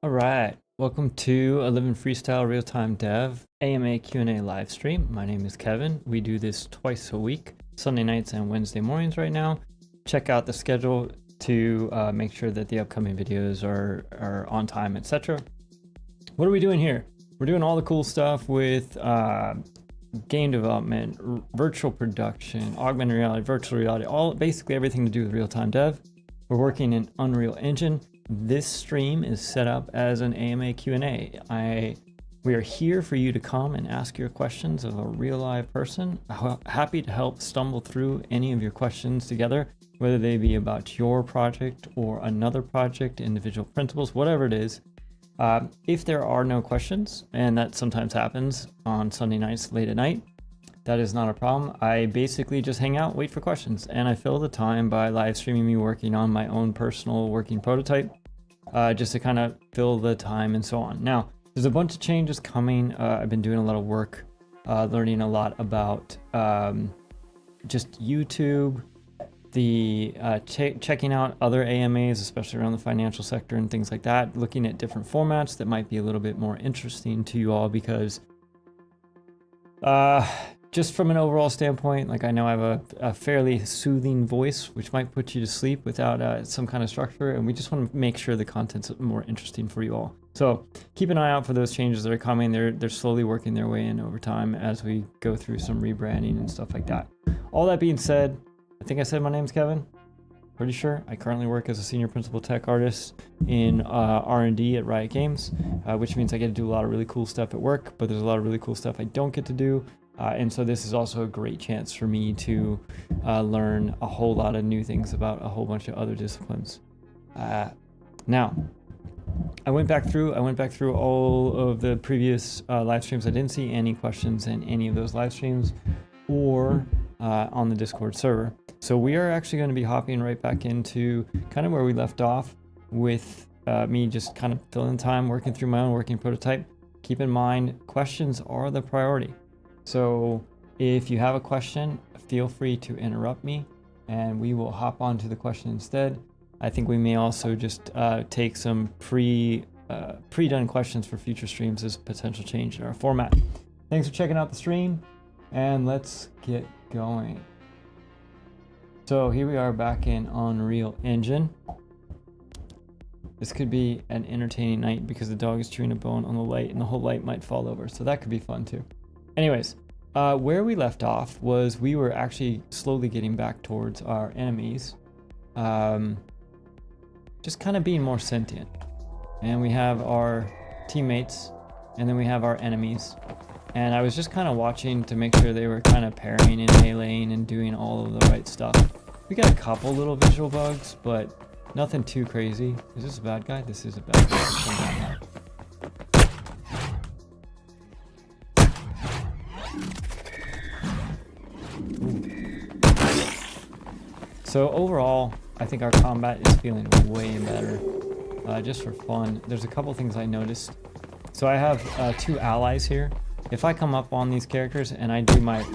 All right, welcome to a Living Freestyle Real-Time Dev AMA Q&A live stream. My name is Kevin. We do this twice a week, Sunday nights and Wednesday mornings right now. Check out the schedule to make sure that the upcoming videos are on time, etc. What are we doing here? We're doing all the cool stuff with game development, virtual production, augmented reality, virtual reality, basically everything to do with real-time dev. We're working in Unreal Engine. This stream is set up as an AMA Q&A. We are here for you to come and ask your questions of a real live person. Happy to help stumble through any of your questions together, whether they be about your project or another project, individual principles, whatever it is. If there are no questions, and that sometimes happens on Sunday nights late at night, that is not a problem. I basically just hang out, wait for questions, and I fill the time by live streaming me working on my own personal working prototype, just to kind of fill the time and so on. Now, there's a bunch of changes coming. I've been doing a lot of work, learning a lot about just YouTube, checking out other AMAs, especially around the financial sector and things like that, looking at different formats that might be a little bit more interesting to you all, because just from an overall standpoint, like I know I have a fairly soothing voice, which might put you to sleep without some kind of structure, and we just want to make sure the content's more interesting for you all. So keep an eye out for those changes that are coming. They're slowly working their way in over time as we go through some rebranding and stuff like that. All that being said, I think I said my name's Kevin. Pretty sure. I currently work as a senior principal tech artist in R&D at Riot Games, which means I get to do a lot of really cool stuff at work, but there's a lot of really cool stuff I don't get to do. And so this is also a great chance for me to learn a whole lot of new things about a whole bunch of other disciplines. Now, I went back through all of the previous live streams. I didn't see any questions in any of those live streams or on the Discord server. So we are actually going to be hopping right back into kind of where we left off with me just kind of filling time, working through my own working prototype. Keep in mind, questions are the priority. So if you have a question, feel free to interrupt me and we will hop on to the question instead. I think we may also just take some pre-done questions for future streams as a potential change in our format. Thanks for checking out the stream, and let's get going. So here we are back in Unreal Engine. This could be an entertaining night because the dog is chewing a bone on the light and the whole light might fall over, so that could be fun too. Anyways, where we left off was we were actually slowly getting back towards our enemies, just kind of being more sentient. And we have our teammates, and then we have our enemies. And I was just kind of watching to make sure they were kind of pairing and meleeing and doing all of the right stuff. We got a couple little visual bugs, but nothing too crazy. Is this a bad guy? This is a bad guy. So overall, I think our combat is feeling way better. Just for fun, there's a couple things I noticed. So I have two allies here. If I come up on these characters and I do my...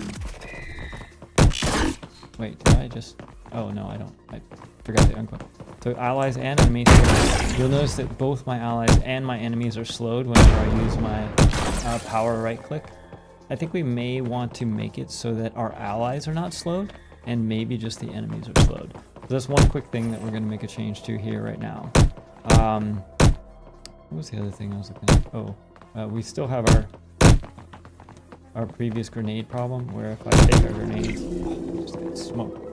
Wait, did I just... Oh no, I don't. I forgot to unquote. So allies and enemies. You'll notice that both my allies and my enemies are slowed whenever I use my power right click. I think we may want to make it so that our allies are not slowed and maybe just the enemies are slowed. So that's one quick thing that we're going to make a change to here right now. What was the other thing I was looking at? Oh, we still have our previous grenade problem where if I take our grenades, just get smoked.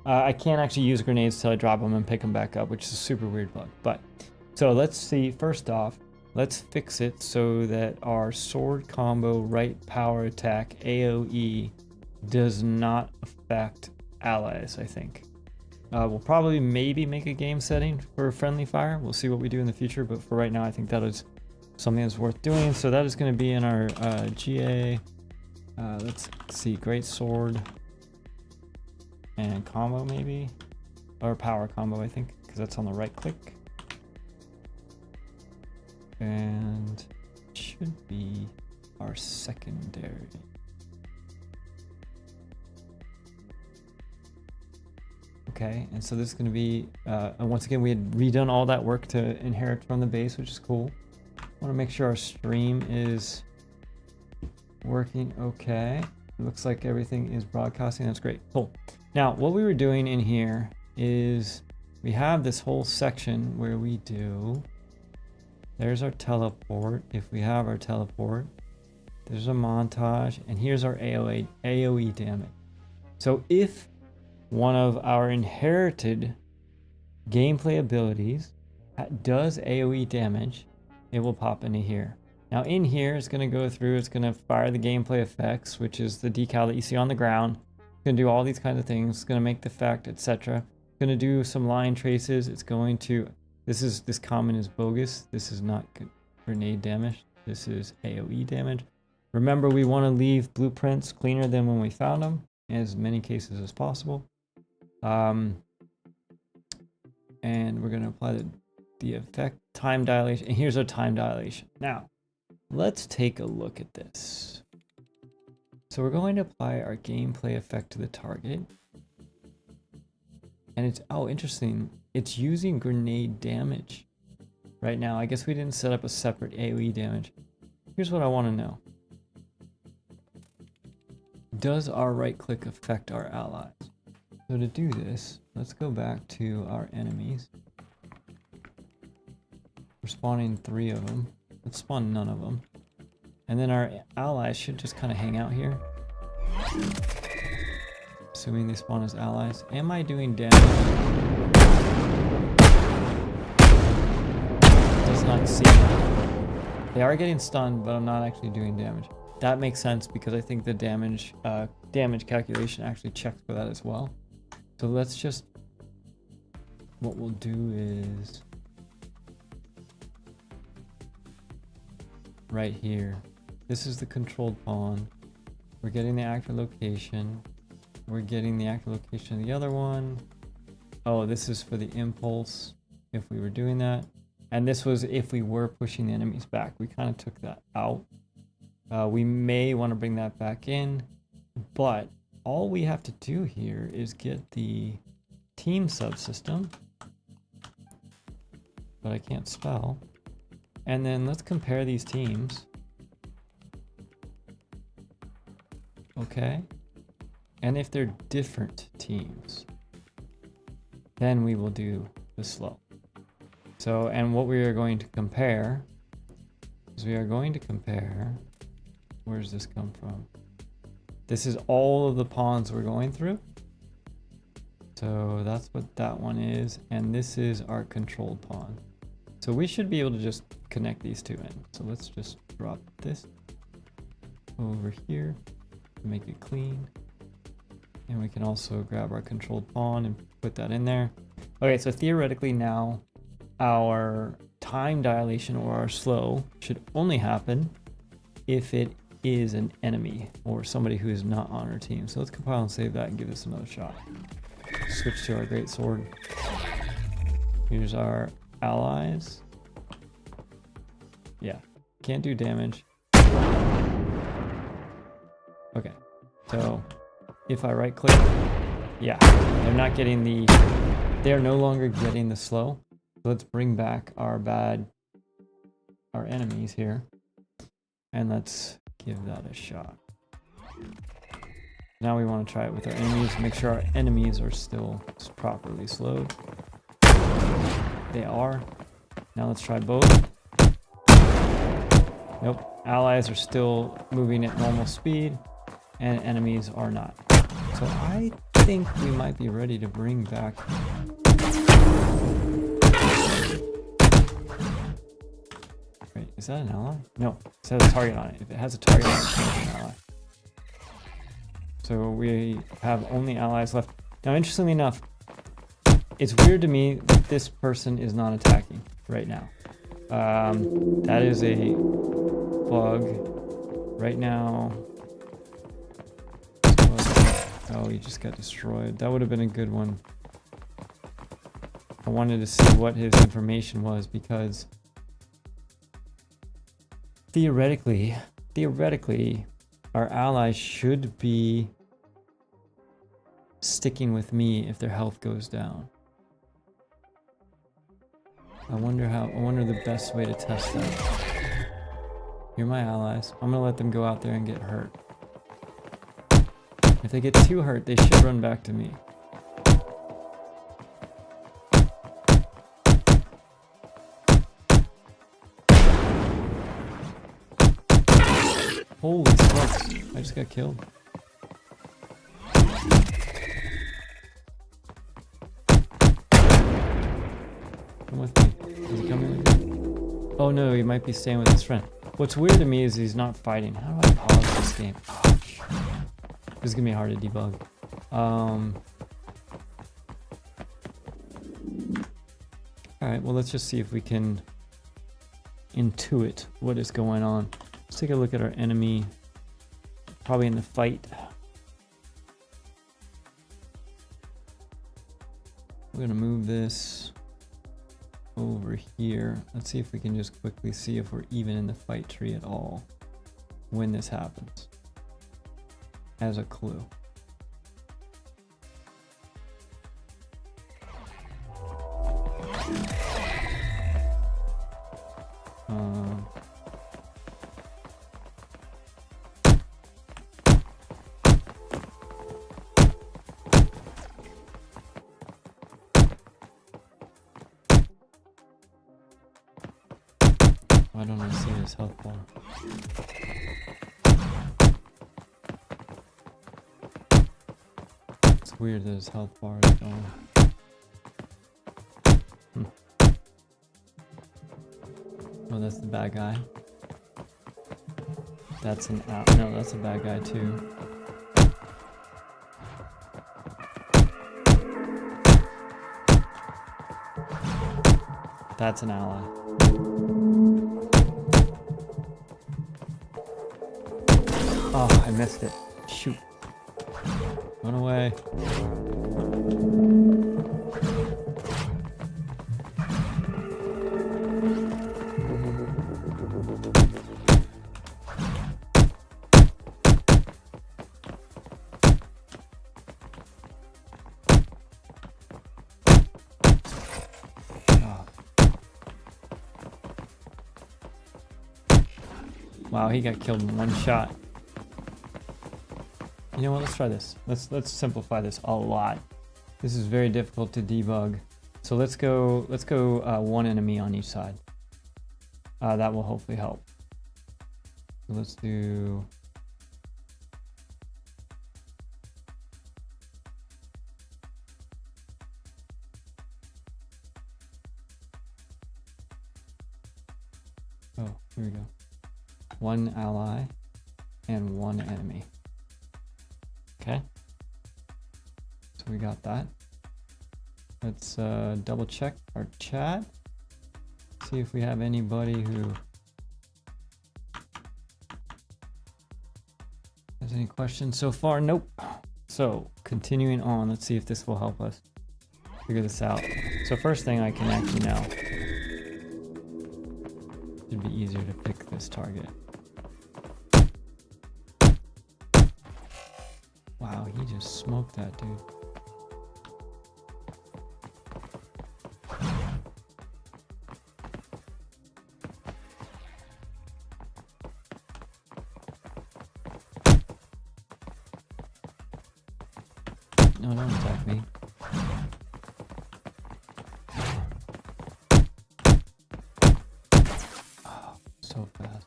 I can't actually use grenades till I drop them and pick them back up, which is a super weird bug. But so let's see. First off, let's fix it so that our sword combo right power attack AoE does not affect allies. I think we'll probably maybe make a game setting for friendly fire. We'll see what we do in the future, but for right now, I think that is something that's worth doing. So that is going to be in our GA. Let's see, great sword and combo maybe, or power combo I think, because that's on the right click. And it should be our secondary. Okay, and so this is going to be, and once again we had redone all that work to inherit from the base, which is cool. I want to make sure our stream is working okay. It looks like everything is broadcasting. That's great. Cool. Now, what we were doing in here is we have this whole section where we do, there's our teleport. If we have our teleport, there's a montage, and here's our AoE damage. So if one of our inherited gameplay abilities does AoE damage, it will pop into here. Now in here, it's going to go through, it's going to fire the gameplay effects, which is the decal that you see on the ground. It's going to do all these kinds of things. It's going to make the effect, etc. It's going to do some line traces. It's going to, this comment is bogus. This is not grenade damage. This is AoE damage. Remember, we want to leave blueprints cleaner than when we found them, in as many cases as possible. And we're going to apply the effect time dilation. And here's our time dilation. Now, let's take a look at this. So we're going to apply our gameplay effect to the target. And it's, oh, interesting. It's using grenade damage right now. I guess we didn't set up a separate AoE damage. Here's what I want to know. Does our right click affect our allies? So to do this, let's go back to our enemies. We're spawning 3 of them. Let's spawn none of them. And then our allies should just kind of hang out here. Assuming they spawn as allies. Am I doing damage? Does not seem. They are getting stunned, but I'm not actually doing damage. That makes sense because I think the damage calculation actually checks for that as well. So let's just, what we'll do is right here. This is the controlled pawn. We're getting the active location. We're getting the active location of the other one. Oh, this is for the impulse if we were doing that. And this was if we were pushing the enemies back. We kind of took that out. We may want to bring that back in, but all we have to do here is get the team subsystem, but I can't spell. And then let's compare these teams. Okay. And if they're different teams, then we will do the slow. So, and what we are going to compare is we are going to compare, where does this come from? This is all of the pawns we're going through. So that's what that one is. And this is our controlled pawn. So we should be able to just connect these two in. So let's just drop this over here to make it clean. And we can also grab our controlled pawn and put that in there. Okay, so theoretically now our time dilation or our slow should only happen if it is an enemy or somebody who is not on our team. So let's compile and save that and give this another shot. Switch to our great sword. Here's our allies. Yeah, can't do damage. Okay, so if I right click, yeah, they're not getting the they are no longer getting the slow. So let's bring back our enemies here. And let's give that a shot. Now we want to try it with our enemies, make sure our enemies are still properly slowed. They are. Now let's try both. Nope, allies are still moving at normal speed, and enemies are not. So I think we might be ready to bring back... Wait, is that an ally? No, it says a target on it. If it has a target on it, it's not an ally. So we have only allies left. Now, interestingly enough, it's weird to me that this person is not attacking right now. That is a bug. Right now... Oh, he just got destroyed. That would have been a good one. I wanted to see what his information was because theoretically, our allies should be sticking with me if their health goes down. I wonder the best way to test that. Here are my allies. I'm gonna let them go out there and get hurt. If they get too hurt, they should run back to me. Holy smokes, I just got killed. Come with me. Is he coming with me? Oh no, he might be staying with his friend. What's weird to me is he's not fighting. How do I pause this game? Oh, this is gonna be hard to debug. Alright, well let's just see if we can intuit what is going on. Let's take a look at our enemy. Probably in the fight. We're gonna move this over here. Let's see if we can just quickly see if we're even in the fight tree at all when this happens. As a clue. I don't want to see his health bar. It's weird that his health bar is gone. Oh, that's the bad guy. That's an out. No, that's a bad guy too. That's an ally. Oh, I missed it. Shoot. Run away. Wow, he got killed in one shot. You know what, let's try this. Let's simplify this a lot. This is very difficult to debug. So let's go one enemy on each side. That will hopefully help. So let's do... Oh, here we go. One ally and one enemy. Okay. So we got that. Let's double check our chat. See if we have anybody who has any questions so far. Nope. So continuing on, let's see if this will help us figure this out. So first thing I can actually now, should be easier to pick this target. Wow, he just smoked that dude. No, don't attack me. Oh, so fast.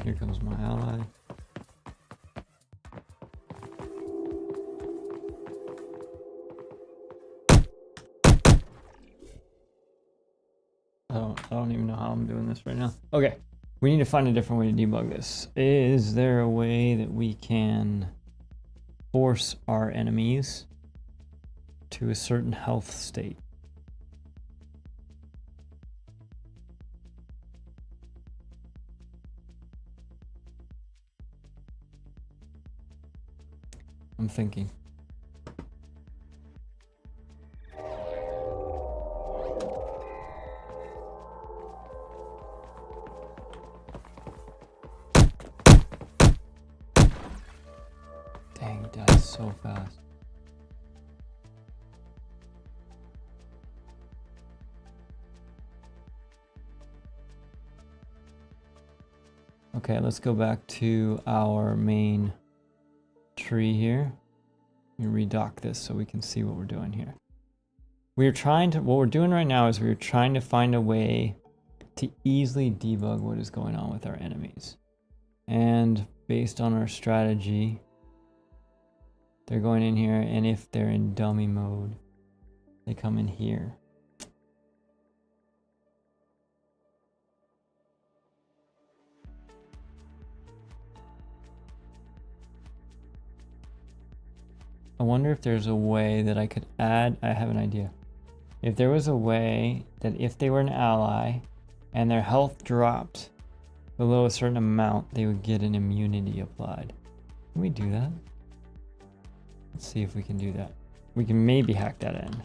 Here comes my ally. I don't even know how I'm doing this right now. Okay, we need to find a different way to debug this. Is there a way that we can force our enemies to a certain health state? I'm thinking. Dang, he dies so fast. Okay, let's go back to our main tree here. Let me redock this so we can see what we're doing here. What we're doing right now is we're trying to find a way to easily debug what is going on with our enemies. And based on our strategy, they're going in here, and if they're in dummy mode, they come in here. I wonder if there's a way that I could add, I have an idea. If there was a way that if they were an ally and their health dropped below a certain amount, they would get an immunity applied. Can we do that? Let's see if we can do that. We can maybe hack that in.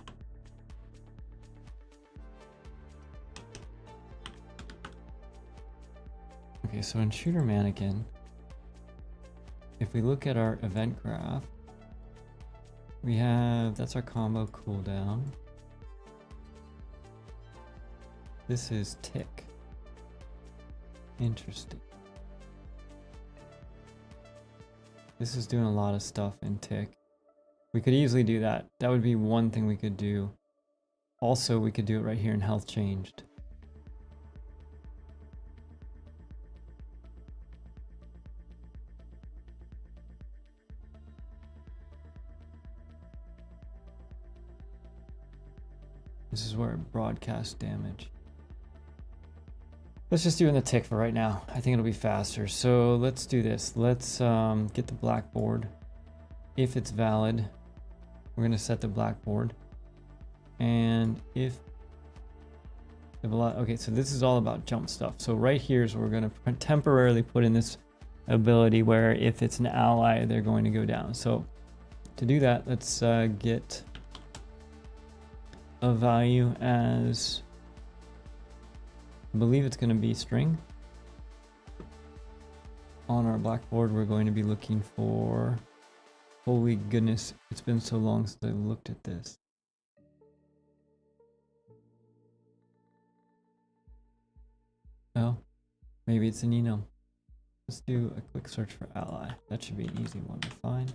Okay, so in Shooter Mannequin, if we look at our event graph, we have, that's our combo cooldown. This is tick. Interesting. This is doing a lot of stuff in tick. We could easily do that. That would be one thing we could do. Also, we could do it right here in health changed. This is where it broadcasts damage. Let's just do in the tick for right now. I think it'll be faster. So let's do this. Let's get the blackboard. If it's valid, we're going to set the blackboard. And if the okay, so this is all about jump stuff. So right here is where we're going to temporarily put in this ability where if it's an ally, they're going to go down. So to do that, let's get a value as, I believe it's going to be string. On our blackboard, we're going to be looking for, holy goodness, it's been so long since I looked at this. Oh, maybe it's an enum. Let's do a quick search for ally. That should be an easy one to find.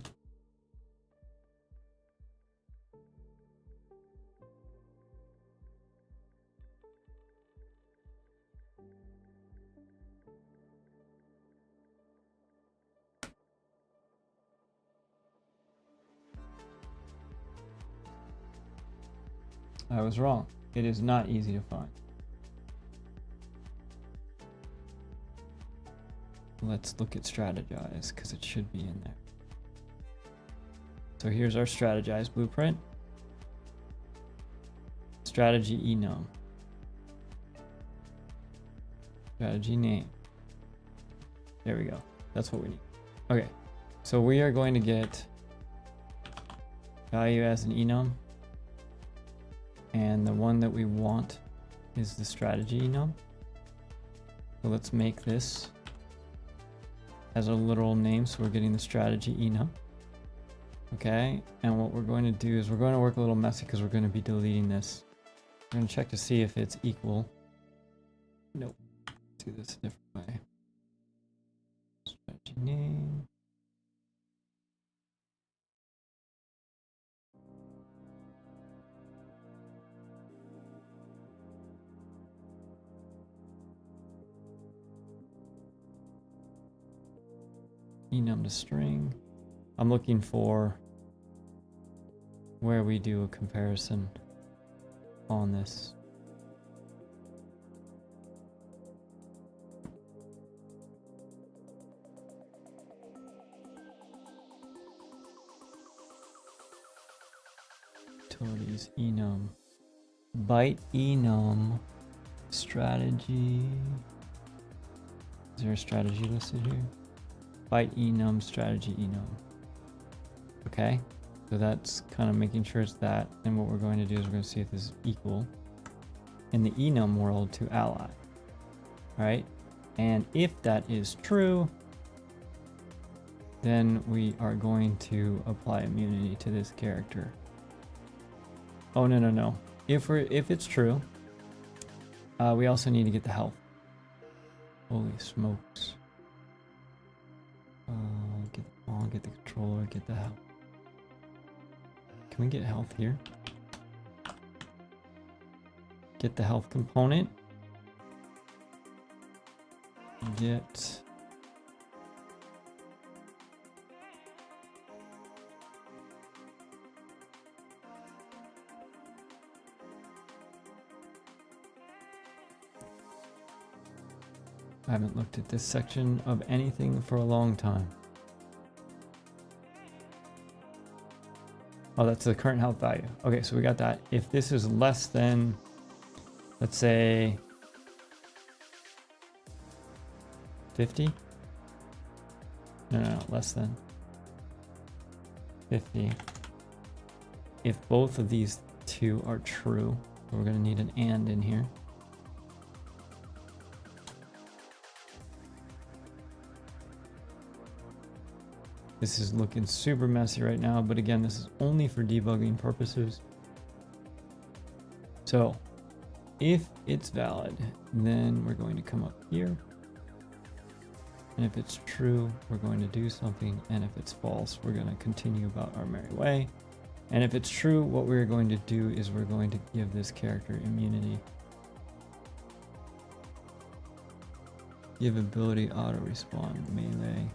I was wrong. It is not easy to find. Let's look at strategize because it should be in there. So here's our strategize blueprint. Strategy enum. Strategy name. There we go. That's what we need. Okay. So we are going to get value as an enum. And the one that we want is the strategy enum. So let's make this as a literal name. So we're getting the strategy enum. Okay. And what we're going to do is we're going to work a little messy because we're going to be deleting this. We're going to check to see if it's equal. Nope. It's do this a different way. Strategy name. Enum to string. I'm looking for where we do a comparison on this. Utilities, enum, byte enum, strategy. Is there a strategy listed here? Byte enum, strategy enum. Okay, so that's kind of making sure it's that. And what we're going to do is we're going to see if this is equal in the enum world to ally. Right? And if that is true, then we are going to apply immunity to this character. Oh, no, no, no. If it's true, we also need to get the health. Holy smokes. Get the controller, get the health. Can we get health here? Get the health component. Get... I haven't looked at this section of anything for a long time. Oh, that's the current health value. Okay, so we got that. If this is less than, let's say, 50? No, less than 50. If both of these two are true, we're going to need an and in here. This is looking super messy right now, but again, this is only for debugging purposes. So if it's valid, then we're going to come up here. And if it's true, we're going to do something. And if it's false, we're going to continue about our merry way. And if it's true, what we're going to do is we're going to give this character immunity. Give ability auto respawn, melee.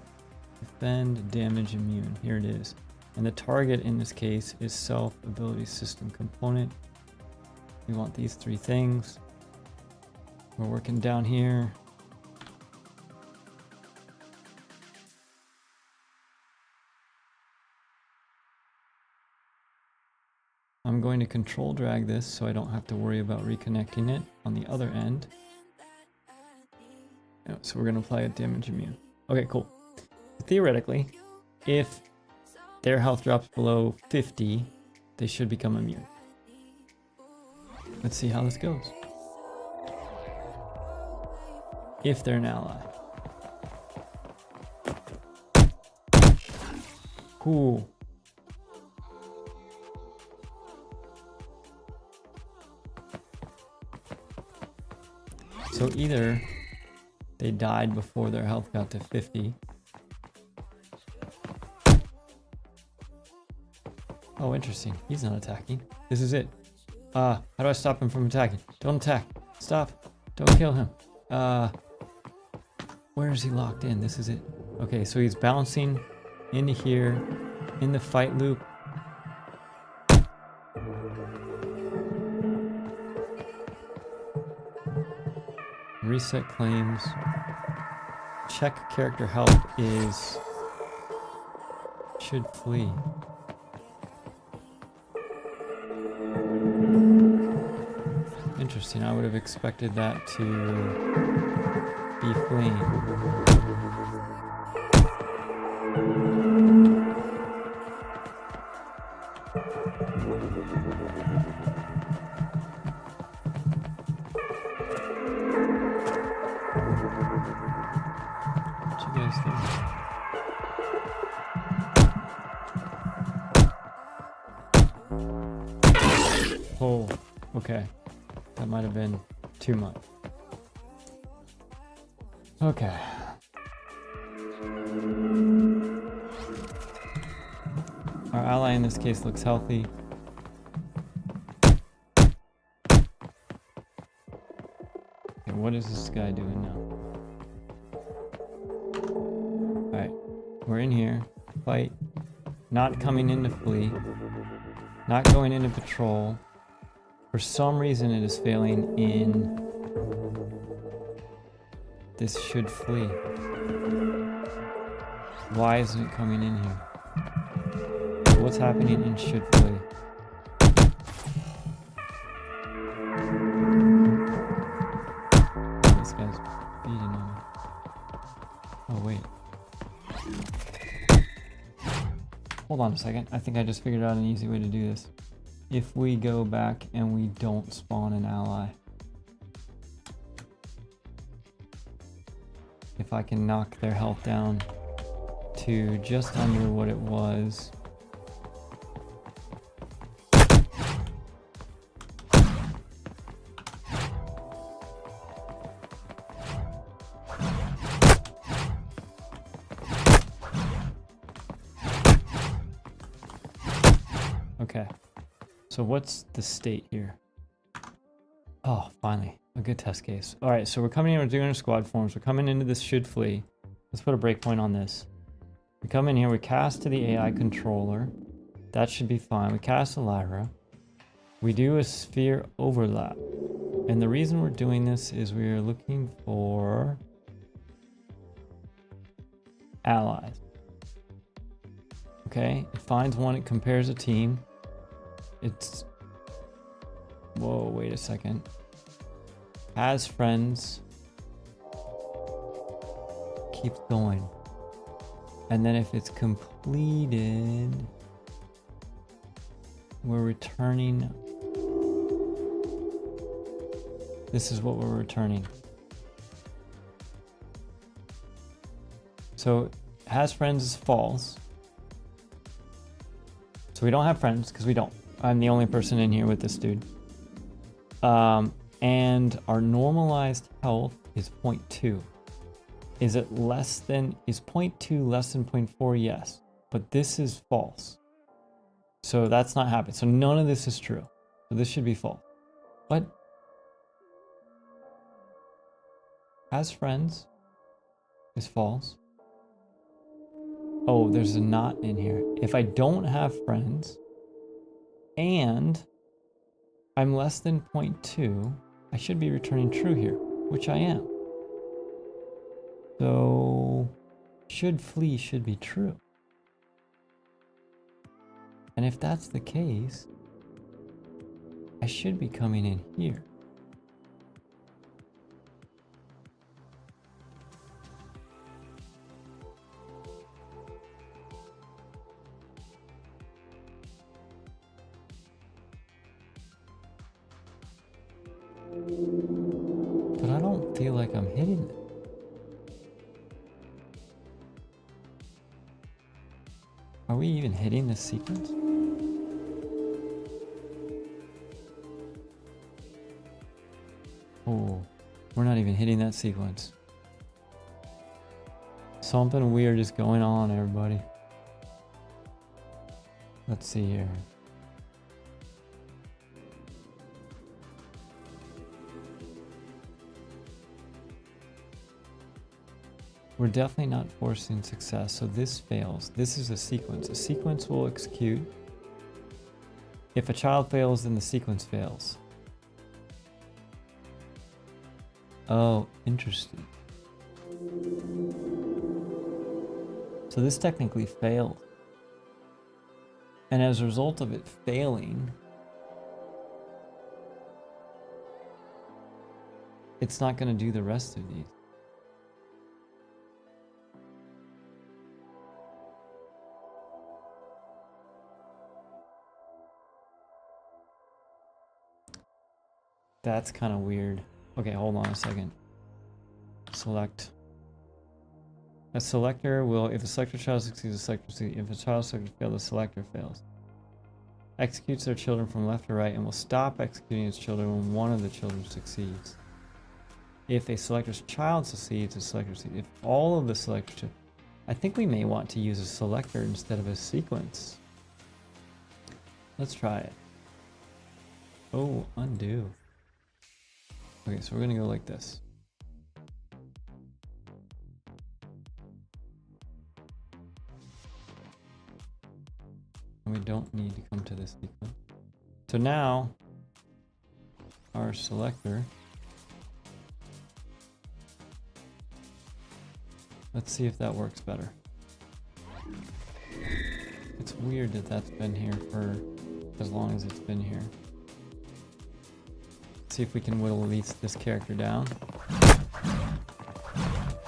Defend, damage, immune. Here it is. And the target in this case is self ability system component. We want these three things. We're working down here. I'm going to control drag this so I don't have to worry about reconnecting it on the other end. So we're going to apply a damage immune. Okay, cool. Theoretically, if their health drops below 50, they should become immune. Let's see how this goes. If they're an ally. Cool. So either they died before their health got to 50. Oh, interesting. He's not attacking. This is it. How do I stop him from attacking? Don't attack. Stop. Don't kill him. Where is he locked in? This is it. Okay, so he's bouncing into here in the fight loop. Reset claims. Check character health is should flee. Interesting. I would have expected that to be fleeing. What you guys think? Oh, okay. That might have been too much. Okay. Our ally in this case looks healthy. Okay, what is this guy doing now? Alright, we're in here. Fight. Not coming in to flee. Not going into patrol. For some reason it is failing in this should flee. Why isn't it coming in here? What's happening in should flee? This guy's beating on me. Oh wait. Hold on a second. I think I just figured out an easy way to do this. If we go back and we don't spawn an ally. If I can knock their health down to just under what it was. Okay, so what's the state here? Oh, finally, a good test case. All right, so we're coming in, we're doing our squad forms. We're coming into this should flee. Let's put a breakpoint on this. We come in here, we cast to the AI controller. That should be fine. We cast a Lyra. We do a sphere overlap. And the reason we're doing this is we are looking for allies. Okay, it finds one, it compares a team. It's, whoa, wait a second. Has friends. Keeps going. And then if it's completed, we're returning. This is what we're returning. So has friends is false. So we don't have friends because we don't. I'm the only person in here with this dude. And our normalized health is 0.2. Is it less than, is 0.2 less than 0.4? Yes, but this is false. So that's not happening. So none of this is true. So this should be false. But has friends is false. Oh, there's a not in here. If I don't have friends and I'm less than 0.2, I should be returning true here, which I am. So should flee should be true. And if that's the case, I should be coming in here. But I don't feel like I'm hitting it. Are we even hitting this sequence? Oh, we're not even hitting that sequence. Something weird is going on, everybody. Let's see here. We're definitely not forcing success, so this fails. This is a sequence. A sequence will execute. If a child fails, then the sequence fails. Oh, interesting. So this technically failed. And as a result of it failing, it's not going to do the rest of these. That's kind of weird. Okay, hold on a second. Select. A selector will, if the selector child succeeds, the selector succeeds. If a child selector fails, the selector fails. Executes their children from left to right and will stop executing its children when one of the children succeeds. If a selector's child succeeds, a selector succeeds. If all of the selectors, I think we may want to use a selector instead of a sequence. Let's try it. Oh, undo. Okay, so we're gonna go like this. And we don't need to come to this sequence. So now, our selector, let's see if that works better. It's weird that that's been here for as long as it's been here. Let's see if we can whittle this character down.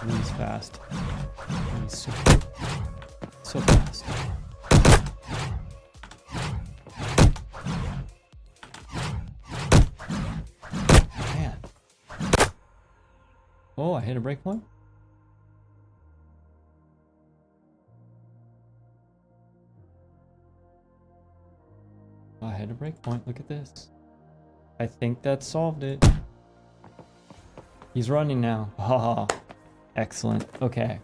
He's fast. He's so fast. Man. Oh, I hit a breakpoint? I hit a breakpoint. Look at this. I think that solved it. He's running now. Haha. Excellent. Okay.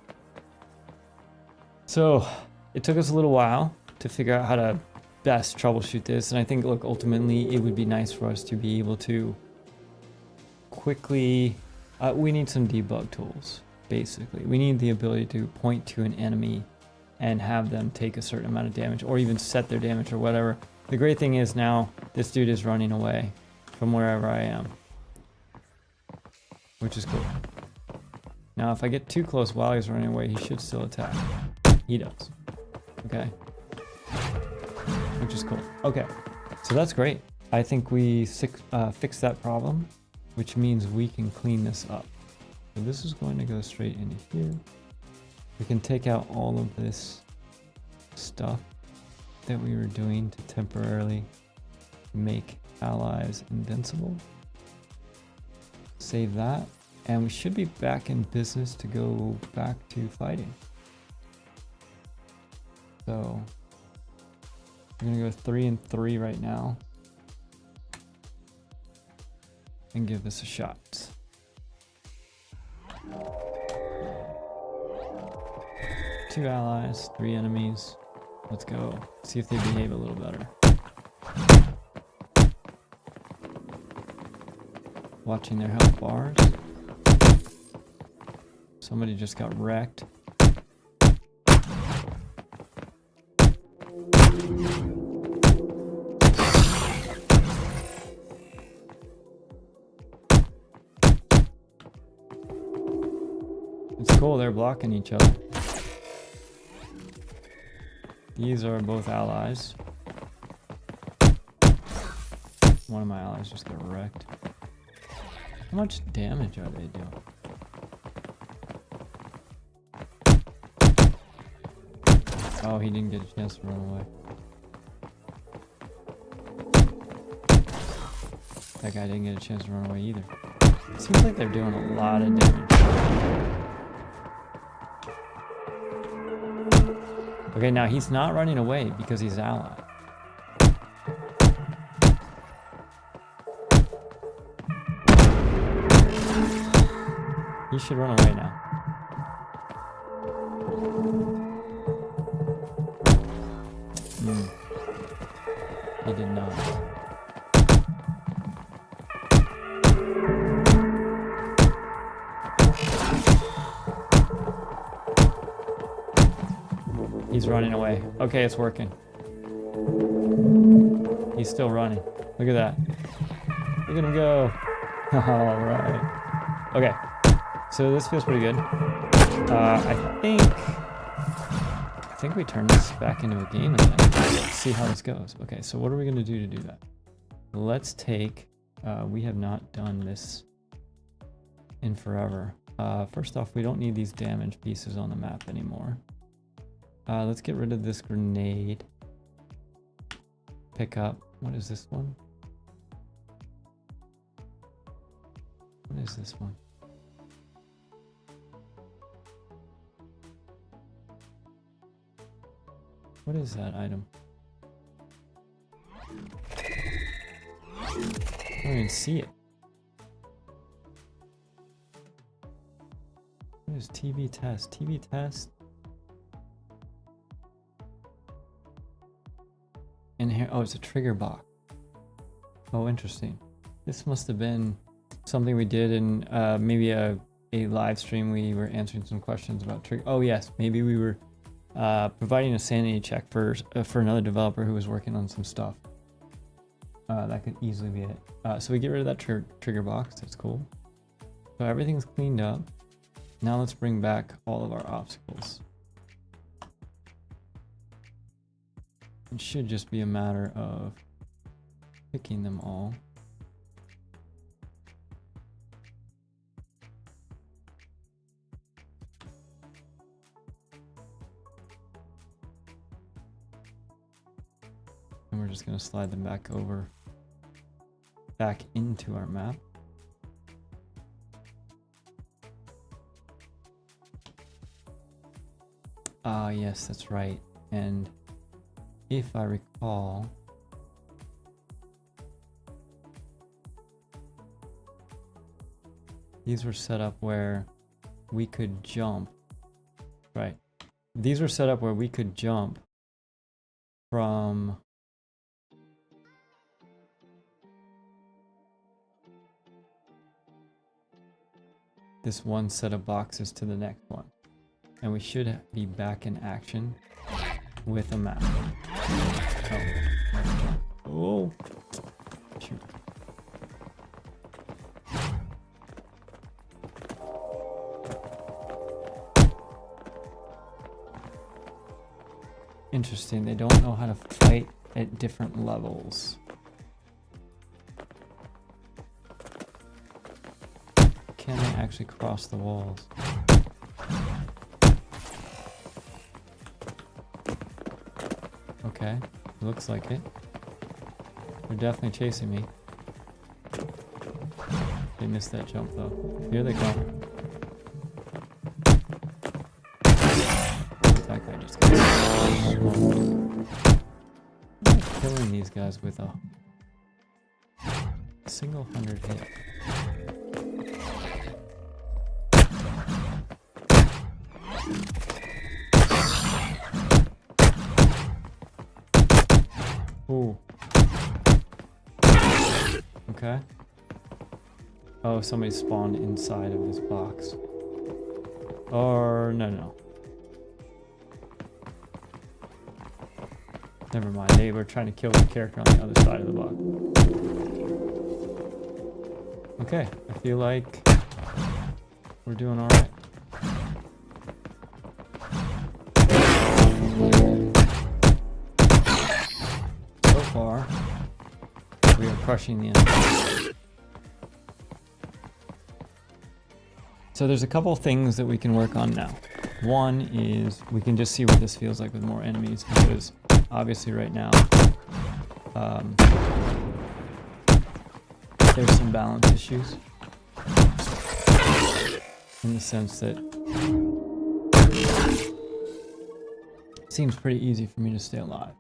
So it took us a little while to figure out how to best troubleshoot this. And I think, look, ultimately it would be nice for us to be able to quickly, we need some debug tools, basically. We need the ability to point to an enemy and have them take a certain amount of damage, or even set their damage or whatever. The great thing is now this dude is running away from wherever I am, which is cool. Now, if I get too close while he's running away, he should still attack. He does. Okay. Which is cool. Okay. So that's great. I think we fixed that problem, which means we can clean this up. So this is going to go straight into here. We can take out all of this stuff that we were doing to temporarily make allies invincible. Save that. And we should be back in business to go back to fighting. So I'm gonna go 3 and 3 right now and give this a shot. Two allies, 3 enemies. Let's go. See if they behave a little better. Watching their health bars. Somebody just got wrecked. It's cool, they're blocking each other. These are both allies. One of my allies just got wrecked. How much damage are they doing? Oh, he didn't get a chance to run away. That guy didn't get a chance to run away either. It seems like they're doing a lot of damage. Okay, now he's not running away because he's allied. He should run away now. He did not. He's running away. Okay, it's working. He's still running. Look at that. Look at him go. All right. Okay. So this feels pretty good. I think we turn this back into a game again. Let's see how this goes. Okay, so what are we going to do that? Let's take, we have not done this in forever. First off, we don't need these damage pieces on the map anymore. Let's get rid of this grenade. Pick up, what is this one? What is this one? What is that item? I don't even see it. What is TV test? TV test. And here, oh, it's a trigger box. Oh, interesting. This must have been something we did in maybe a live stream. We were answering some questions about trigger. Oh yes, maybe we were providing a sanity check for another developer who was working on some stuff. That could easily be it. So we get rid of that trigger box. That's cool. So everything's cleaned up. Now let's bring back all of our obstacles. It should just be a matter of picking them all. And we're just going to slide them back into our map. Ah, yes, that's right. And if I recall, these were set up where we could jump, right? These were set up where we could jump from this one set of boxes to the next one. And we should be back in action with a map. Oh, shoot. Interesting, they don't know how to fight at different levels. Can they actually cross the walls? Okay, looks like it. They're definitely chasing me. They missed that jump though. Here they come. That guy just got killing these guys with a single 100 hit. Ooh. Okay. Oh, somebody spawned inside of this box. Or no. Never mind. They were trying to kill the character on the other side of the box. Okay, I feel like we're doing all right. So far, we are crushing the enemy. So there's a couple things that we can work on now. One is we can just see what this feels like with more enemies, because obviously right now there's some balance issues in the sense that it seems pretty easy for me to stay alive.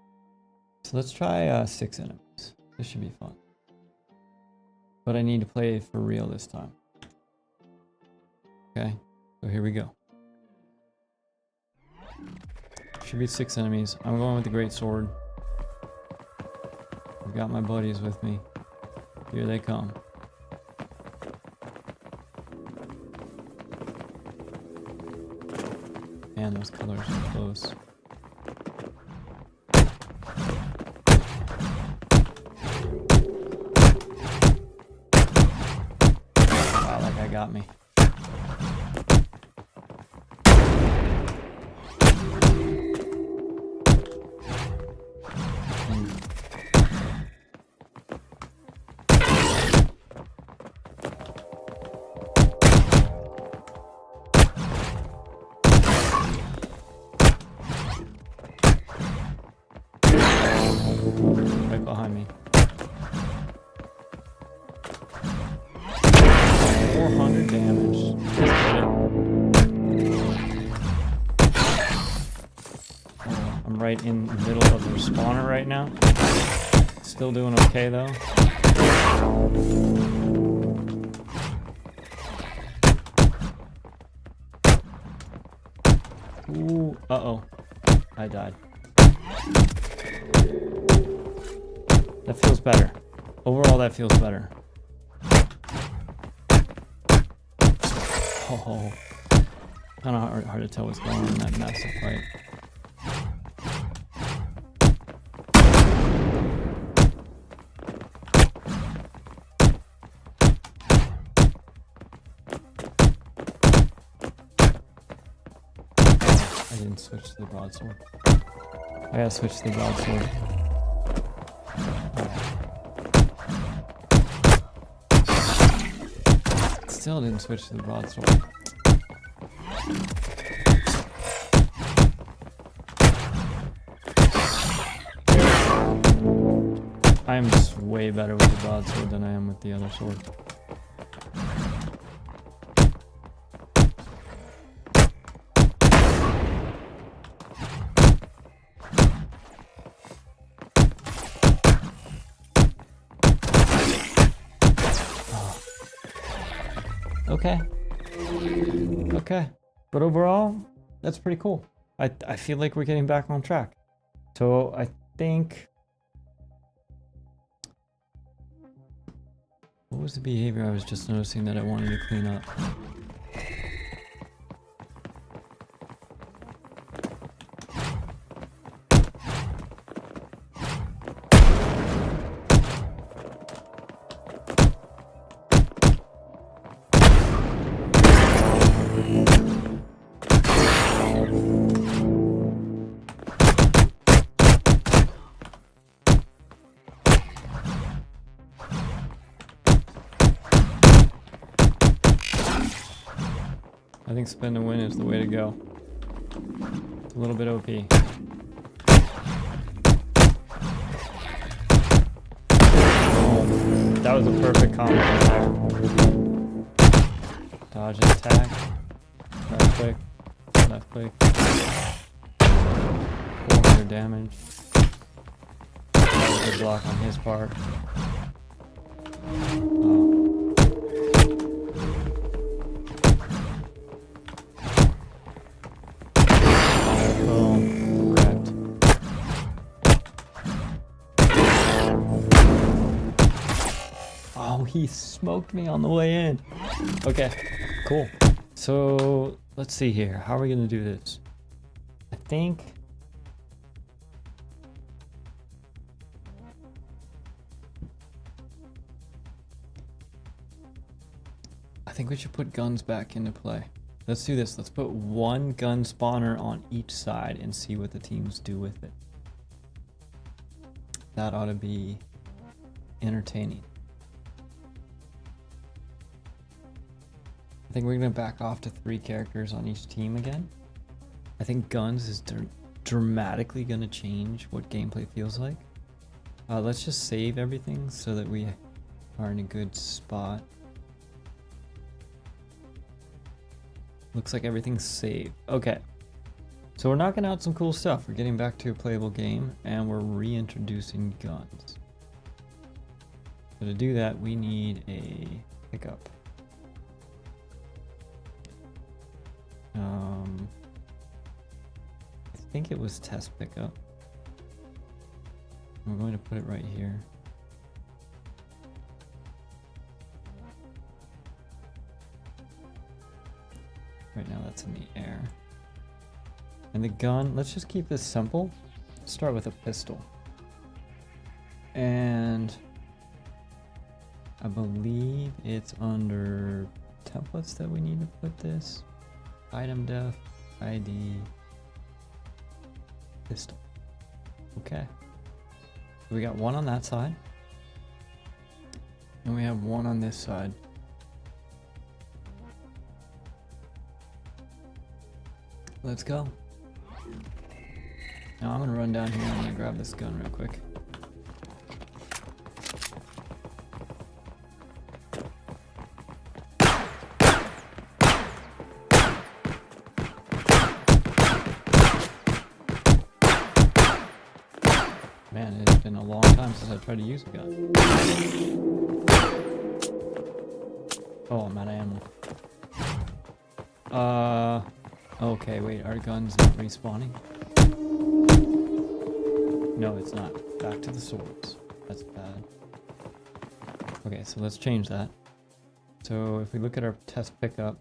So let's try 6 enemies. This should be fun. But I need to play for real this time. Okay, so here we go. Should be 6 enemies. I'm going with the great sword. I've got my buddies with me. Here they come. Man, those colors are close. Wow, that guy got me. Right behind me. 400 damage. I'm right in the middle of the spawner right now. Still doing okay though. Ooh, uh-oh. I died. That feels better. Overall, that feels better. Oh. Kind of hard to tell what's going on in that massive fight. I didn't switch to the broadsword. I gotta switch to the broadsword. Right. Still didn't switch to the broadsword. I am just way better with the broadsword than I am with the other sword. Okay. Okay. But overall, that's pretty cool. I feel like we're getting back on track. So I think... What was the behavior I was just noticing that I wanted to clean up? I think spin to win is the way to go. It's a little bit OP. Oh, that was a perfect combo there. Dodge and attack. Left click. Left click. 400 damage. That was a good block on his part. Oh. He smoked me on the way in. Okay, cool. So let's see here. How are we gonna do this? I think we should put guns back into play. Let's do this. Let's put one gun spawner on each side and see what the teams do with it. That ought to be entertaining. I think we're gonna back off to 3 characters on each team again. I think guns is dramatically gonna change what gameplay feels like. Let's just save everything so that we are in a good spot. Looks like everything's saved. Okay. So we're knocking out some cool stuff. We're getting back to a playable game and we're reintroducing guns. So to do that, we need a pickup. I think it was test pickup. We're going to put it right here. Right now that's in the air. And the gun, let's just keep this simple. Let's start with a pistol. And I believe it's under templates that we need to put this. Item def, ID, pistol. Okay. So we got one on that side. And we have one on this side. Let's go. Now I'm gonna run down here and I'm gonna grab this gun real quick. Man, it's been a long time since I tried to use a gun. Oh, I'm out of ammo. Okay, wait, our gun's not respawning? No, it's not. Back to the swords. That's bad. Okay, so let's change that. So if we look at our test pickup,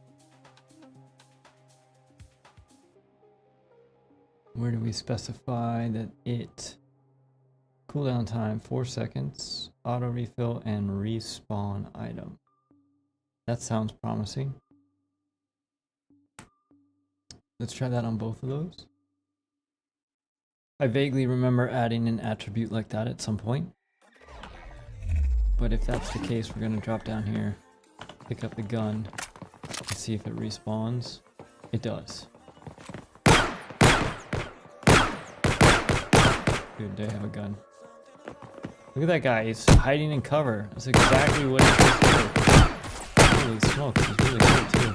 where do we specify that it cooldown time 4 seconds, auto refill, and respawn item? That sounds promising. Let's try that on both of those. I vaguely remember adding an attribute like that at some point. But if that's the case, we're gonna drop down here, pick up the gun, and see if it respawns. It does. Good, they have a gun. Look at that guy, he's hiding in cover. That's exactly what he's supposed to do. Holy smokes, he's really good too.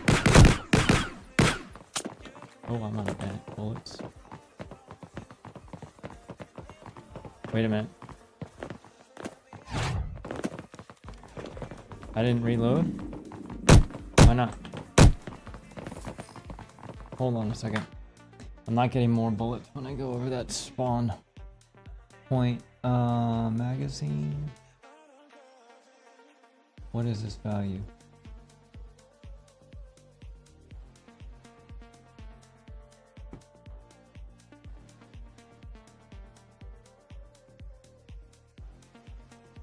Oh, I'm out of bullets. Wait a minute. I didn't reload? Why not? Hold on a second. I'm not getting more bullets when I go over that spawn point. Magazine. What is this value?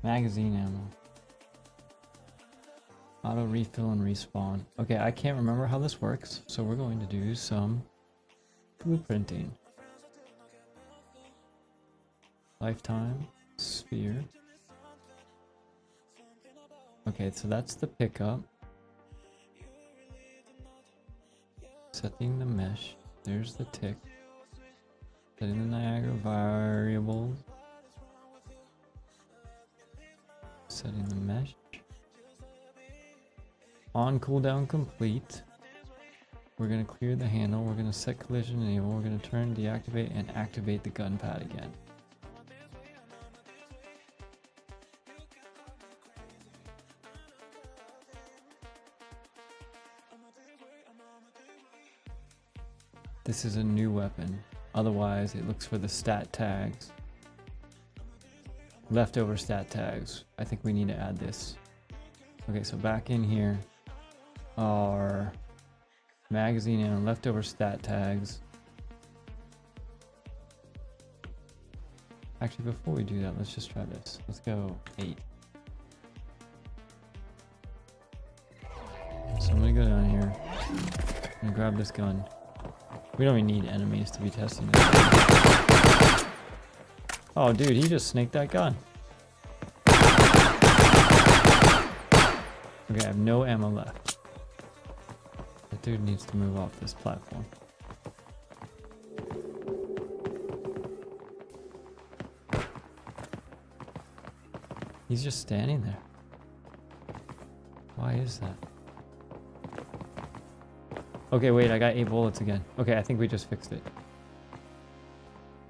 Magazine ammo. Auto refill and respawn. Okay, I can't remember how this works, so we're going to do some blueprinting. Lifetime, sphere. Okay, so that's the pickup. Setting the mesh. There's the tick. Setting the Niagara variables. Setting the mesh. On cooldown complete. We're going to clear the handle. We're going to set collision enable. We're going to turn, deactivate, and activate the gun pad again. This is a new weapon. Otherwise, it looks for the stat tags. Leftover stat tags. I think we need to add this. Okay, so back in here are magazine and leftover stat tags. Actually, before we do that, let's just try this. Let's go 8. So I'm gonna go down here and grab this gun. We don't even need enemies to be testing this. Oh, dude, he just snaked that gun. Okay, I have no ammo left. That dude needs to move off this platform. He's just standing there. Why is that? Okay, wait, I got 8 bullets again. Okay, I think we just fixed it.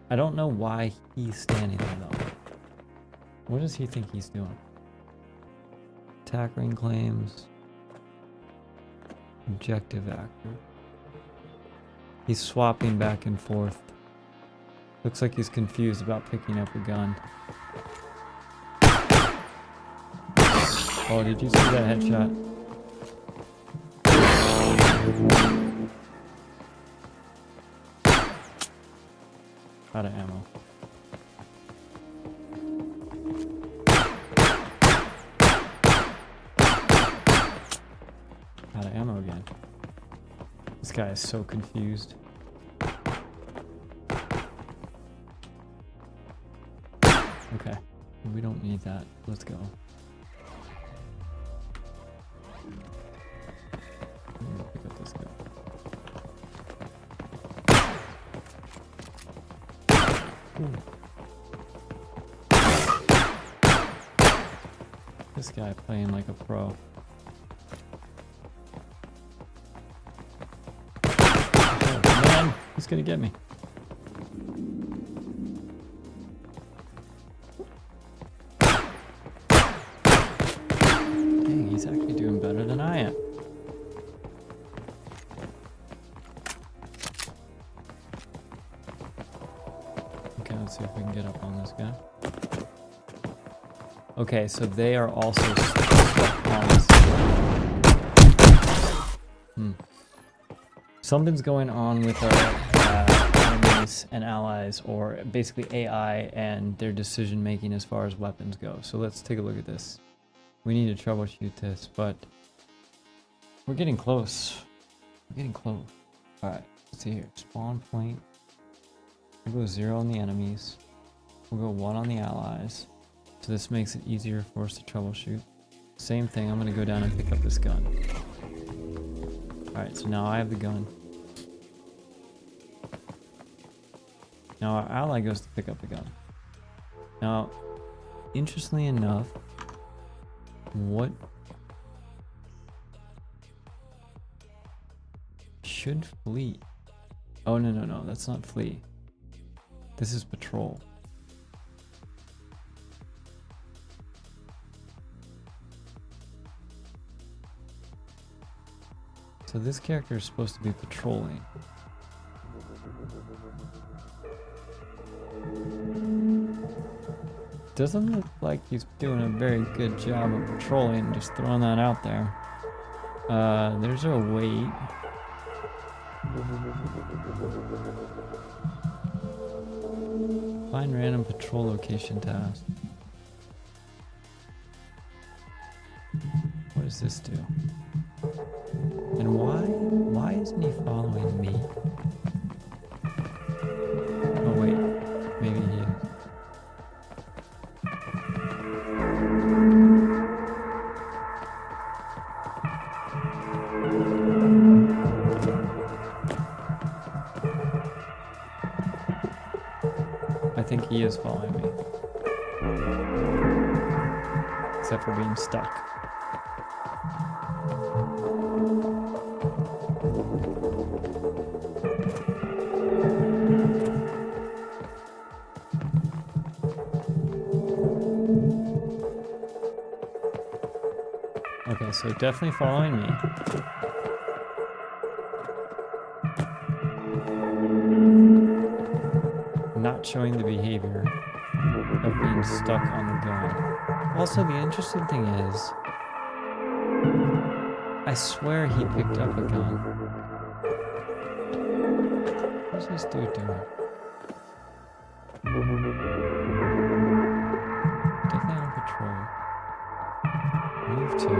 I don't know why he's standing there though. What does he think he's doing? Attack ring claims. Objective actor. He's swapping back and forth. Looks like he's confused about picking up a gun. Oh, did you see that headshot? Out of ammo. Out of ammo again. This guy is so confused. Okay, we don't need that. Let's go. I'm gonna pick up this guy. This guy playing like a pro. Oh, man, he's gonna get me. Dang, he's actually doing better than I am. Let's see if we can get up on this guy. Okay, so they are also stuck on this. Something's going on with our enemies and allies, or basically AI and their decision making as far as weapons go. So let's take a look at this. We need to troubleshoot this, but we're getting close. We're getting close. Alright, let's see here. Spawn point. We'll go 0 on the enemies. We'll go 1 on the allies. So this makes it easier for us to troubleshoot. Same thing, I'm going to go down and pick up this gun. Alright, so now I have the gun. Now our ally goes to pick up the gun. Now, interestingly enough, what should flee? Oh, no, that's not flee. This is patrol. So this character is supposed to be patrolling. Doesn't look like he's doing a very good job of patrolling, just throwing that out there. There's our weight. Find random patrol location task. What does this do? And why isn't he following me? Oh wait, maybe he is. I think he is following me. Except for being stuck. Okay, so definitely following me. Not showing the behavior of being stuck on the gun. Also, the interesting thing is, I swear he picked up a gun. What's this dude doing? Definitely on patrol. Move to.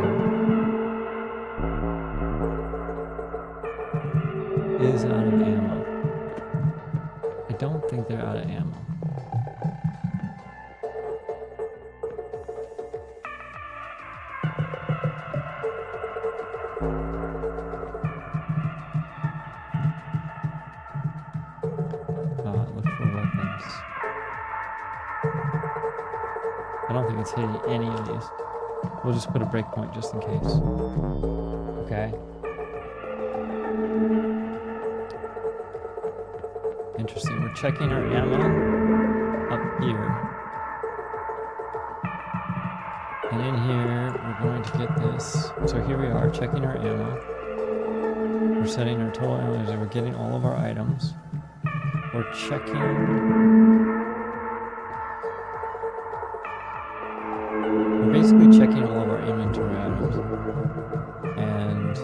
Is out of ammo. I don't think they're out of ammo. Look for weapons. I don't think it's hitting any of these. We'll just put a breakpoint just in case. Okay. Interesting. We're checking our ammo up here. And in here, we're going to get this. So here we are, checking our ammo. We're setting our total ammo. We're getting all of our items. We're checking. We're basically checking all of our inventory items. And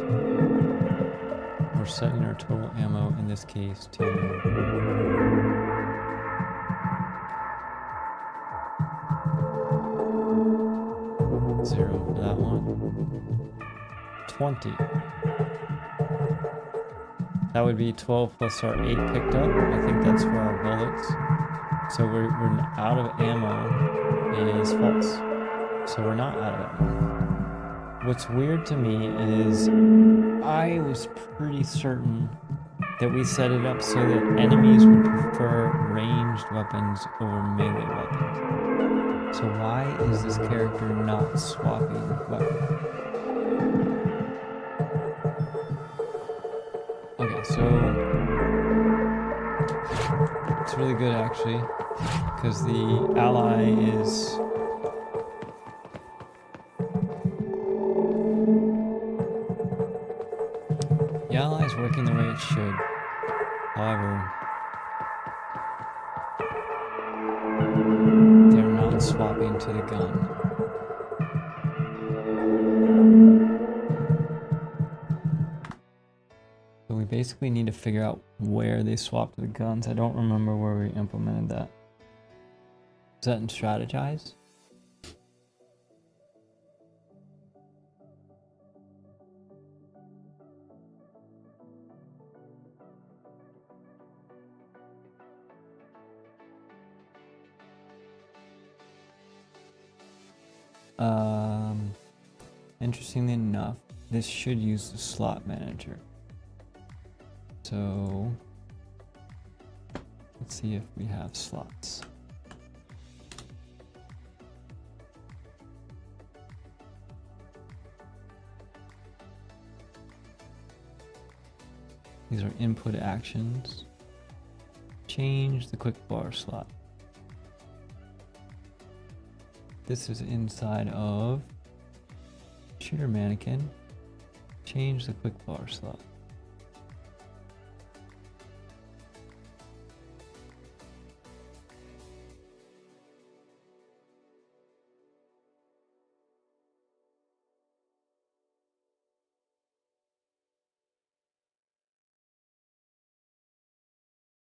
we're setting our total ammo in this case to 0 for that one. 20. That would be 12 plus our 8 picked up. I think that's for our bullets. So we're out of ammo is false. So we're not out of ammo. What's weird to me is I was pretty certain that we set it up so that enemies would prefer ranged weapons over melee weapons. So why is this character not swapping weapons? Okay, so it's really good actually, because the ally is working the way it should. However, and swapping to the gun. So we basically need to figure out where they swap to the guns. I don't remember where we implemented that. Is that in Strategize? Interestingly enough, this should use the slot manager. So let's see if we have slots. These are input actions. Change the quick bar slot. This is inside of shooter mannequin. Change the quick bar slot.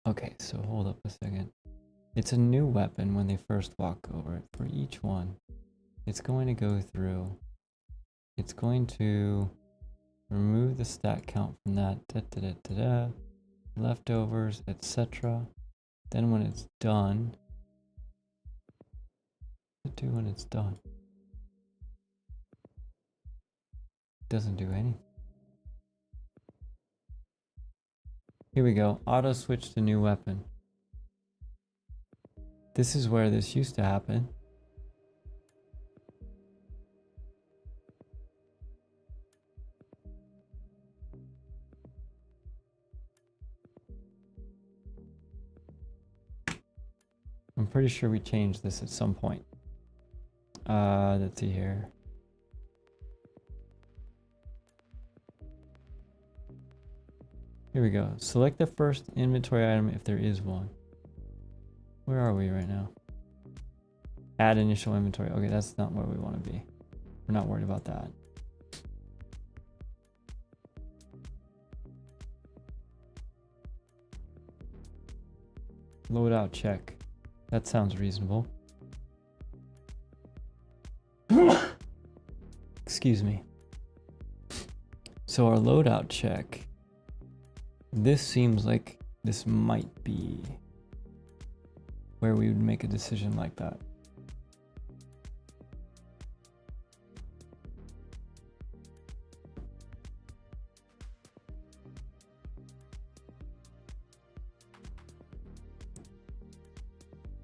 Okay, so hold up a second. It's a new weapon when they first walk over it. For each one, it's going to go through. It's going to remove the stat count from that, leftovers, etc. Then when it's done, what do when it's done? It doesn't do anything. Here we go, auto switch to new weapon. This is where this used to happen. I'm pretty sure we changed this at some point. Let's see here. Here we go. Select the first inventory item if there is one. Where are we right now? Add initial inventory. Okay, that's not where we want to be. We're not worried about that. Loadout check. That sounds reasonable. Excuse me. So our loadout check. This seems like this might be where we would make a decision like that.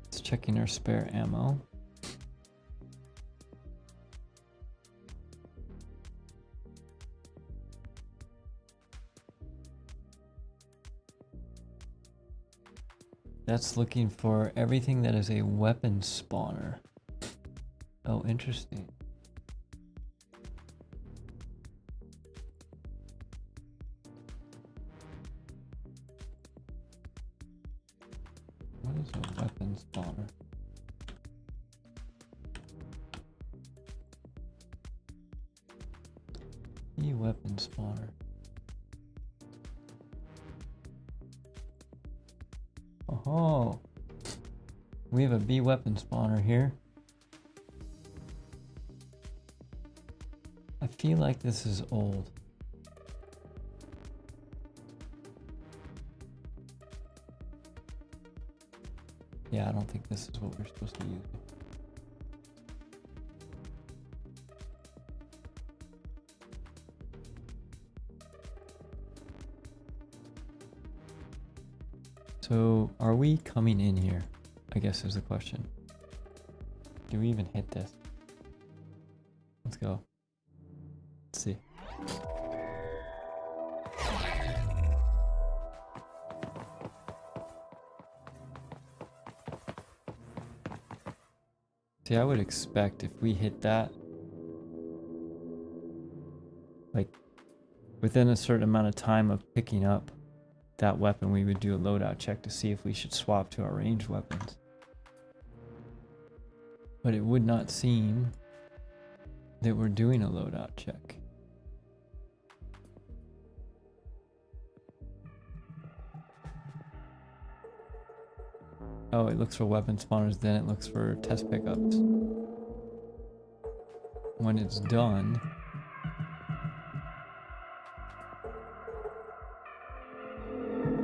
It's checking our spare ammo. That's looking for everything that is a weapon spawner. Oh, interesting. What is a weapon spawner? E-weapon spawner. Oh, we have a B weapon spawner here. I feel like this is old. Yeah, I don't think this is what we're supposed to use. So, are we coming in here? I guess is the question. Do we even hit this? Let's go. Let's see. See, I would expect if we hit that, like, within a certain amount of time of picking up that weapon, we would do a loadout check to see if we should swap to our ranged weapons. But it would not seem that we're doing a loadout check. Oh, it looks for weapon spawners, then it looks for test pickups. When it's done,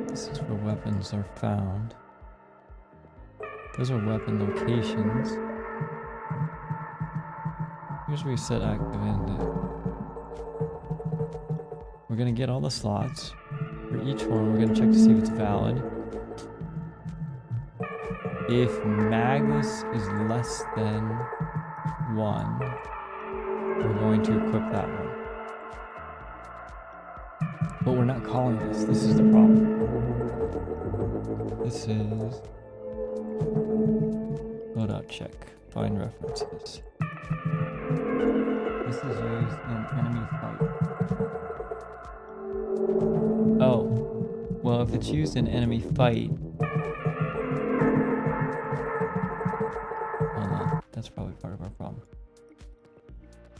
this is where weapons are found. Those are weapon locations. Here's where you set active ended. We're gonna get all the slots. For each one, we're gonna check to see if it's valid. If Magnus is less than 1, we're going to equip that one. But we're not calling this. This is the problem. This is Loadout Check. Find references. This is used in enemy fight. Oh. Well, if it's used in enemy fight... Hold on. That's probably part of our problem.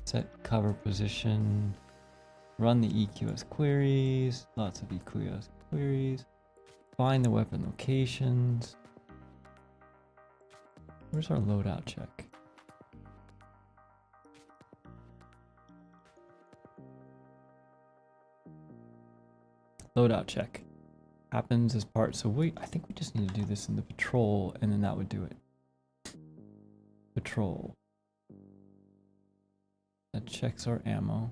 Set cover position. Run the EQS queries. Lots of EQS queries. Find the weapon locations. Where's our loadout check? Loadout check happens as part. So I think we just need to do this in the patrol, and then that would do it. Patrol. That checks our ammo.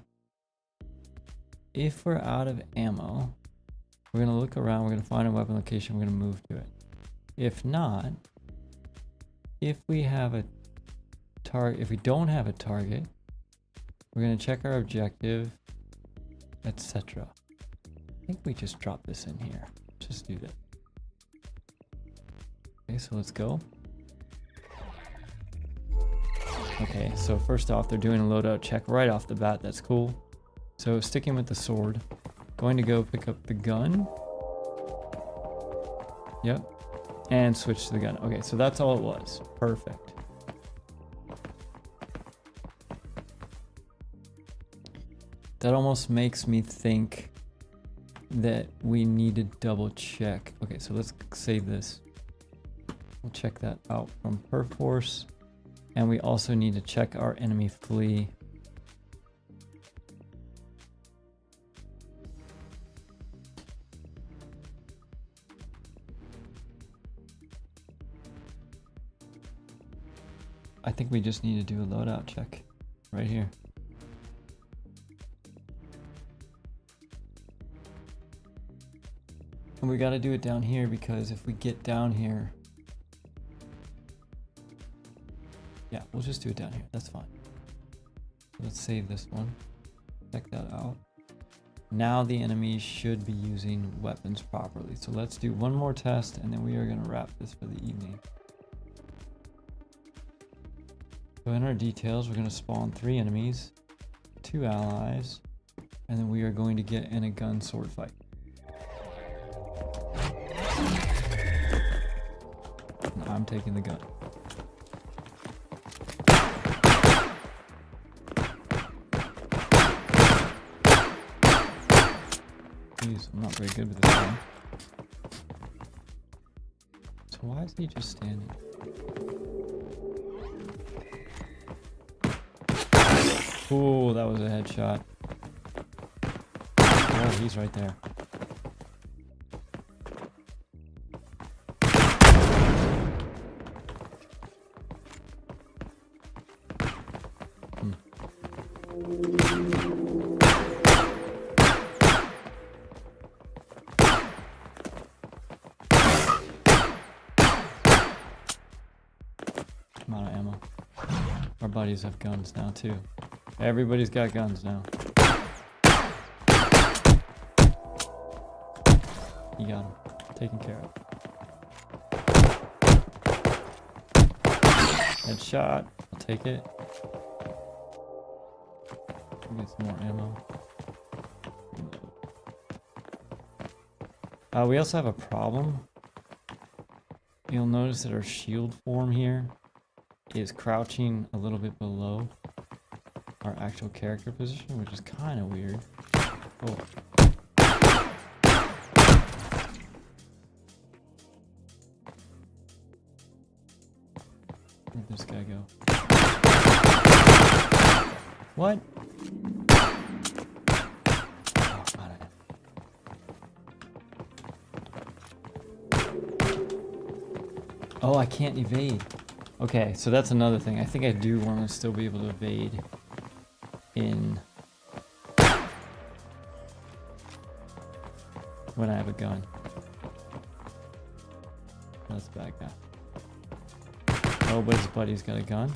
If we're out of ammo, we're gonna look around. We're gonna find a weapon location. We're gonna move to it. If not, if we have a target, if we don't have a target, we're gonna check our objective, etc. I think we just drop this in here. Just do that. Okay, so let's go. Okay, so first off, they're doing a loadout check right off the bat. That's cool. So sticking with the sword, going to go pick up the gun. Yep. And switch to the gun. Okay, so that's all it was. Perfect. That almost makes me think that we need to double check. Okay, so let's save this. We'll check that out from Perforce. And we also need to check our enemy flee. I think we just need to do a loadout check right here. And we got to do it down here because if we get down here, yeah, we'll just do it down here. That's fine. Let's save this one. Check that out. Now the enemy should be using weapons properly. So let's do one more test and then we are going to wrap this for the evening. So in our details, we're going to spawn 3 enemies, 2 allies, and then we are going to get in a gun sword fight. And I'm taking the gun. Jeez, I'm not very good with this gun. So why is he just standing? Ooh, that was a headshot. Oh, he's right there. I'm out of ammo. Our buddies have guns now too. Everybody's got guns now. You got him. Taken care of. Headshot. I'll take it. Get some more ammo. We also have a problem. You'll notice that our shield form here is crouching a little bit below our actual character position, which is kind of weird. Oh. Where'd this guy go? What? Oh, I don't know. Oh, I can't evade. Okay, so that's another thing. I think I do want to still be able to evade in when I have a gun. That's a bad guy. Oh, but his buddy's got a gun.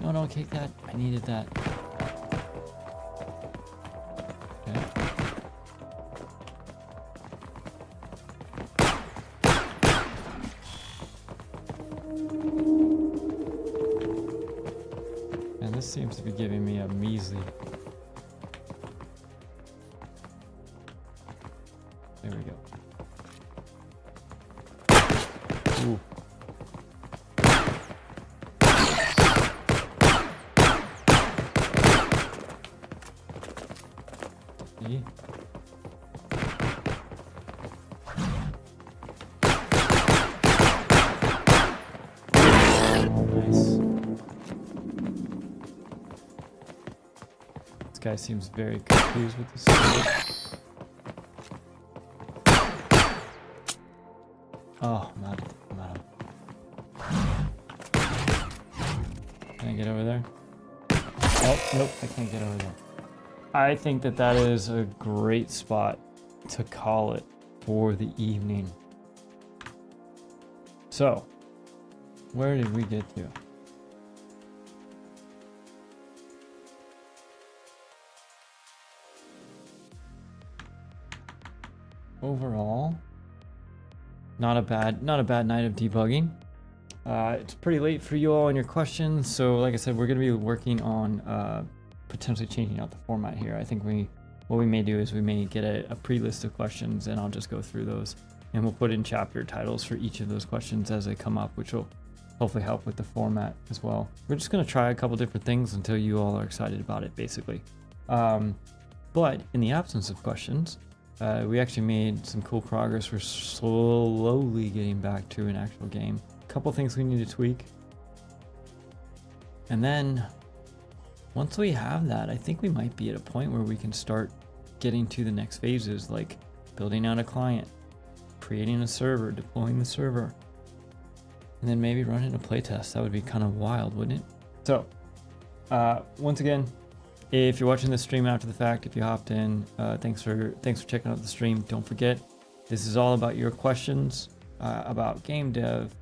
No, don't kick that. I needed that. Okay. And this seems to be giving me a measly. There we go. Ooh. See? Nice. This guy seems very confused with this. Oh, I'm out of it. Can I get over there? Oh, nope, I can't get over there. I think that that is a great spot to call it for the evening. So, where did we get to? Overall, not a bad night of debugging. It's pretty late for you all and your questions, so like I said, we're going to be working on potentially changing out the format here. I think what we may do is we may get a pre-list of questions, and I'll just go through those, and we'll put in chapter titles for each of those questions as they come up, which will hopefully help with the format as well. We're just going to try a couple different things until you all are excited about it, basically. But in the absence of questions, we actually made some cool progress. We're slowly getting back to an actual game. Couple things we need to tweak, and then once we have that, I think we might be at a point where we can start getting to the next phases, like building out a client, creating a server, deploying the server, and then maybe running a playtest. That would be kind of wild, wouldn't it? So once again, if you're watching this stream after the fact, if you hopped in, thanks for checking out the stream. Don't forget, this is all about your questions about game dev,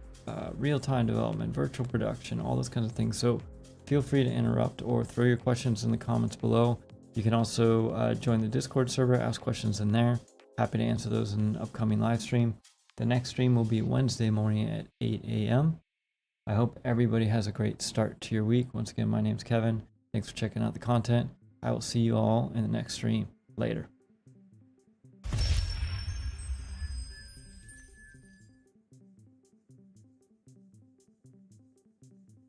real-time development, virtual production, all those kinds of things. So feel free to interrupt or throw your questions in the comments below. You can also join the Discord server, ask questions in there. Happy to answer those in an upcoming live stream. The next stream will be Wednesday morning at 8 a.m. I hope everybody has a great start to your week. Once again, my name's Kevin. Thanks for checking out the content. I will see you all in the next stream. Later.